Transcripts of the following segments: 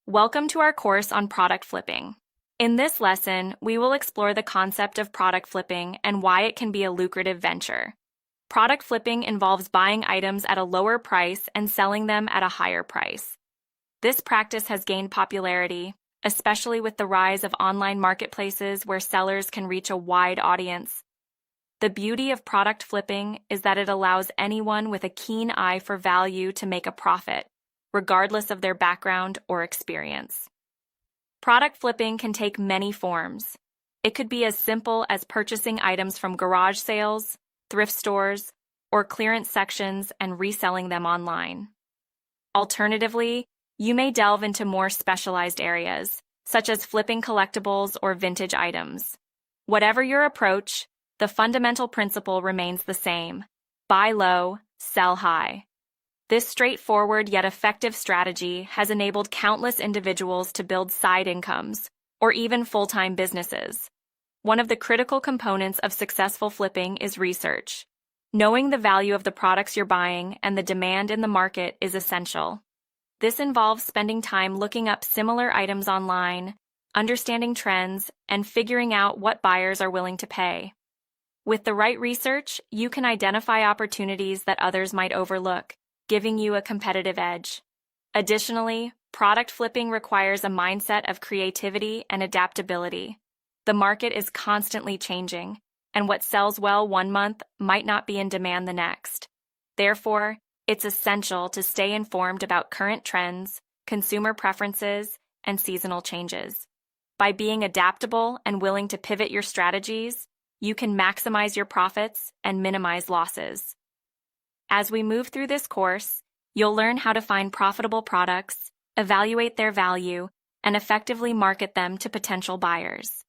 Welcome to our course on product flipping. In this lesson, we will explore the concept of product flipping and why it can be a lucrative venture. Product flipping involves buying items at a lower price and selling them at a higher price. This practice has gained popularity, especially with the rise of online marketplaces where sellers can reach a wide audience. The beauty of product flipping is that it allows anyone with a keen eye for value to make a profit, regardless of their background or experience. Product flipping can take many forms. It could be as simple as purchasing items from garage sales, thrift stores, or clearance sections and reselling them online. Alternatively, you may delve into more specialized areas, such as flipping collectibles or vintage items. Whatever your approach, the fundamental principle remains the same: buy low, sell high. This straightforward yet effective strategy has enabled countless individuals to build side incomes or even full-time businesses. One of the critical components of successful flipping is research. Knowing the value of the products you're buying and the demand in the market is essential. This involves spending time looking up similar items online, understanding trends, and figuring out what buyers are willing to pay. With the right research, you can identify opportunities that others might overlook, giving you a competitive edge. Additionally, product flipping requires a mindset of creativity and adaptability. The market is constantly changing, and what sells well one month might not be in demand the next. Therefore, it's essential to stay informed about current trends, consumer preferences, and seasonal changes. By being adaptable and willing to pivot your strategies, you can maximize your profits and minimize losses. As we move through this course, you'll learn how to find profitable products, evaluate their value, and effectively market them to potential buyers.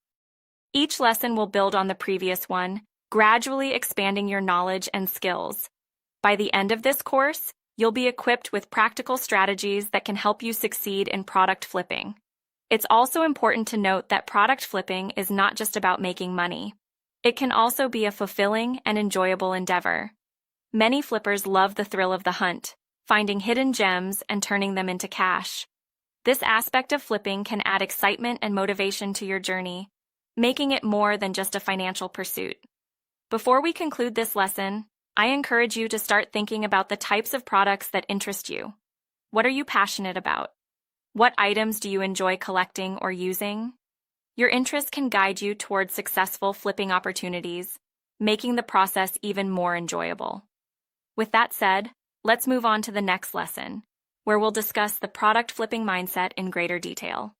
Each lesson will build on the previous one, gradually expanding your knowledge and skills. By the end of this course, you'll be equipped with practical strategies that can help you succeed in product flipping. It's also important to note that product flipping is not just about making money. It can also be a fulfilling and enjoyable endeavor. Many flippers love the thrill of the hunt, finding hidden gems and turning them into cash. This aspect of flipping can add excitement and motivation to your journey, making it more than just a financial pursuit. Before we conclude this lesson, I encourage you to start thinking about the types of products that interest you. What are you passionate about? What items do you enjoy collecting or using? Your interests can guide you towards successful flipping opportunities, making the process even more enjoyable. With that said, let's move on to the next lesson, where we'll discuss the product flipping mindset in greater detail.